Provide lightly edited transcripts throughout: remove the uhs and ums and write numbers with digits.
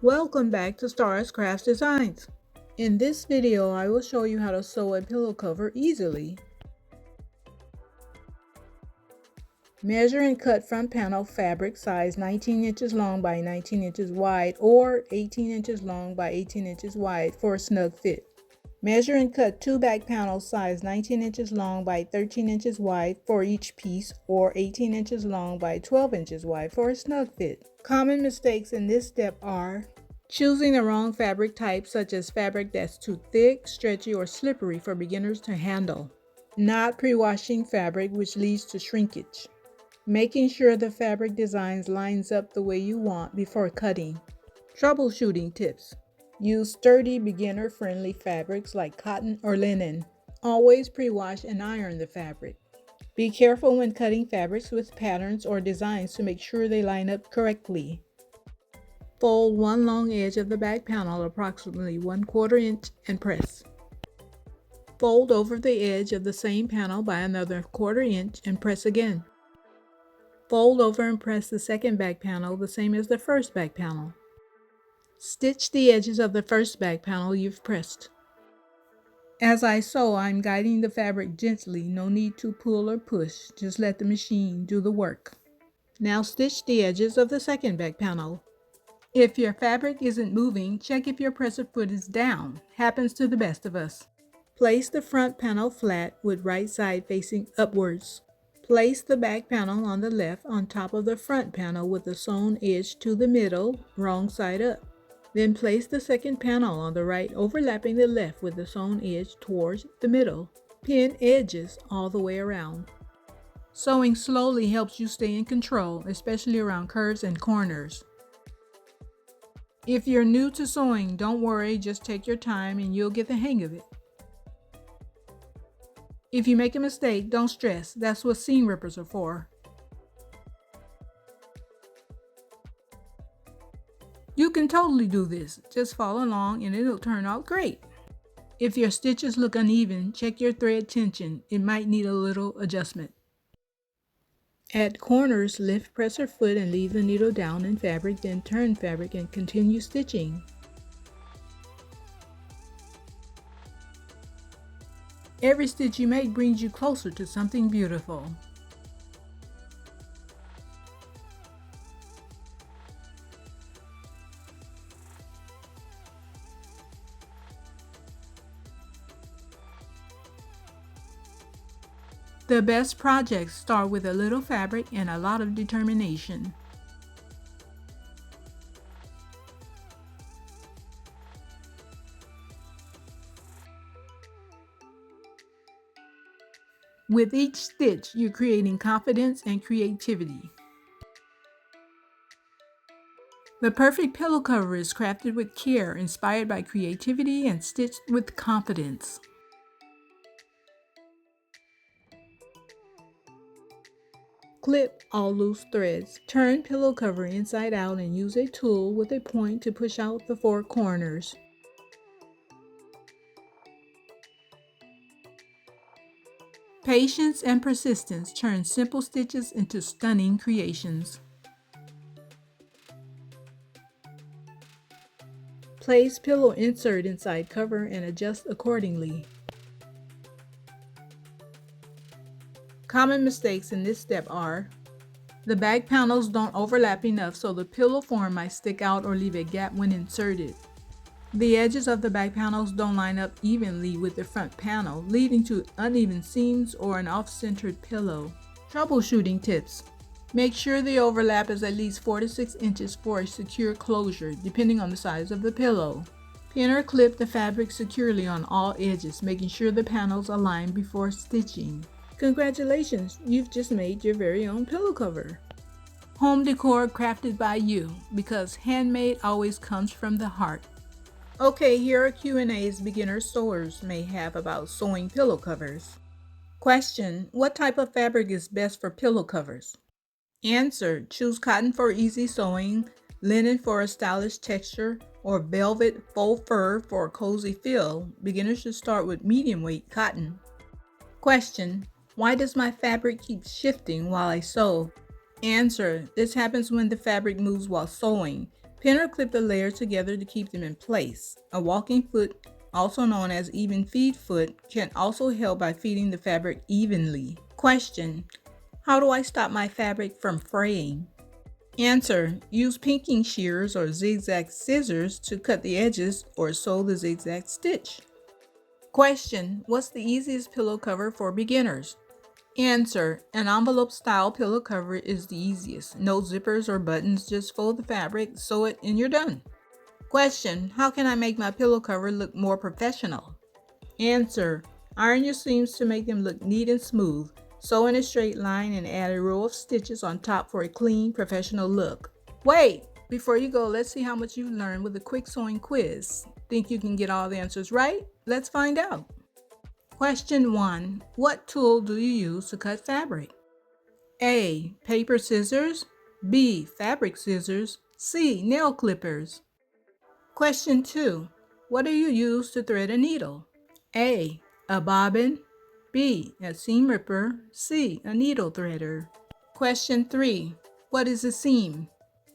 Welcome back to Stars Crafts Designs. In this video, I will show you how to sew a pillow cover easily. Measure and cut front panel fabric size 19 inches long by 19 inches wide or 18 inches long by 18 inches wide for a snug fit. Measure and cut two back panels size 19 inches long by 13 inches wide for each piece or 18 inches long by 12 inches wide for a snug fit. Common mistakes in this step are choosing the wrong fabric type, such as fabric that's too thick, stretchy, or slippery for beginners to handle. Not pre-washing fabric, which leads to shrinkage. Making sure the fabric designs lines up the way you want before cutting. Troubleshooting tips. Use sturdy, beginner-friendly fabrics like cotton or linen. Always pre-wash and iron the fabric. Be careful when cutting fabrics with patterns or designs to make sure they line up correctly. Fold one long edge of the back panel approximately 1/4 inch and press. Fold over the edge of the same panel by another 1/4 inch and press again. Fold over and press the second back panel the same as the first back panel. Stitch the edges of the first back panel you've pressed. As I sew, I'm guiding the fabric gently, no need to pull or push, just let the machine do the work. Now stitch the edges of the second back panel. If your fabric isn't moving, check if your presser foot is down. Happens to the best of us. Place the front panel flat with right side facing upwards. Place the back panel on the left on top of the front panel with the sewn edge to the middle, wrong side up. Then place the second panel on the right overlapping the left with the sewn edge towards the middle. Pin edges all the way around. Sewing slowly helps you stay in control, especially around curves and corners. If you're new to sewing, don't worry, just take your time and you'll get the hang of it. If you make a mistake, don't stress, that's what seam rippers are for. You can totally do this, just follow along and it'll turn out great. If your stitches look uneven, check your thread tension, it might need a little adjustment. At corners, lift presser foot and leave the needle down in fabric, then turn fabric and continue stitching. Every stitch you make brings you closer to something beautiful. The best projects start with a little fabric and a lot of determination. With each stitch, you're creating confidence and creativity. The perfect pillow cover is crafted with care, inspired by creativity, and stitched with confidence. Clip all loose threads. Turn pillow cover inside out and use a tool with a point to push out the four corners. Patience and persistence turn simple stitches into stunning creations. Place pillow insert inside cover and adjust accordingly. Common mistakes in this step are: the back panels don't overlap enough so the pillow form might stick out or leave a gap when inserted. The edges of the back panels don't line up evenly with the front panel, leading to uneven seams or an off-centered pillow. Troubleshooting tips. Make sure the overlap is at least 4 to 6 inches for a secure closure, depending on the size of the pillow. Pin or clip the fabric securely on all edges, making sure the panels align before stitching. Congratulations, you've just made your very own pillow cover. Home decor crafted by you, because handmade always comes from the heart. Okay, here are Q&As beginner sewers may have about sewing pillow covers. Question: what type of fabric is best for pillow covers? Answer: choose cotton for easy sewing, linen for a stylish texture, or velvet faux fur for a cozy feel. Beginners should start with medium weight cotton. Question: why does my fabric keep shifting while I sew? Answer: this happens when the fabric moves while sewing. Pin or clip the layers together to keep them in place. A walking foot, also known as even feed foot, can also help by feeding the fabric evenly. Question: how do I stop my fabric from fraying? Answer: use pinking shears or zigzag scissors to cut the edges or sew the zigzag stitch. Question: what's the easiest pillow cover for beginners? Answer: an envelope style pillow cover is the easiest. No zippers or buttons, just fold the fabric, sew it, and you're done. Question: how can I make my pillow cover look more professional? Answer: iron your seams to make them look neat and smooth. Sew in a straight line and add a row of stitches on top for a clean, professional look. Wait! Before you go, let's see how much you learned with a quick sewing quiz. Think you can get all the answers right? Let's find out. Question 1. What tool do you use to cut fabric? A. Paper scissors. B. Fabric scissors. C. Nail clippers. Question 2. What do you use to thread a needle? A. A bobbin. B. A seam ripper. C. A needle threader. Question 3. What is a seam?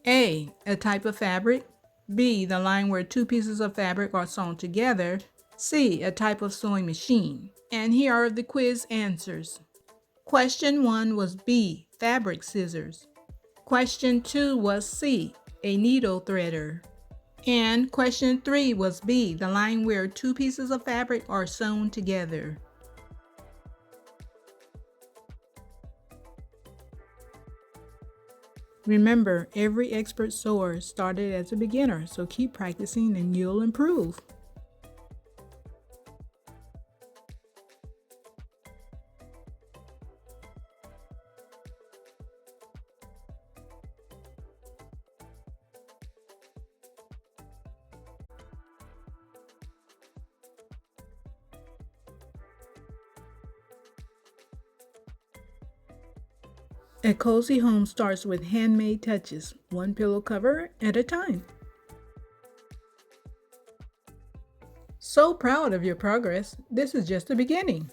A. A type of fabric. B. The line where two pieces of fabric are sewn together. C. A type of sewing machine. And here are the quiz answers. Question 1 was B. Fabric scissors. Question 2 was C. A needle threader. And question 3 was B. The line where two pieces of fabric are sewn together. Remember, every expert sewer started as a beginner, so keep practicing and you'll improve. A cozy home starts with handmade touches, one pillow cover at a time. So proud of your progress. This is just the beginning.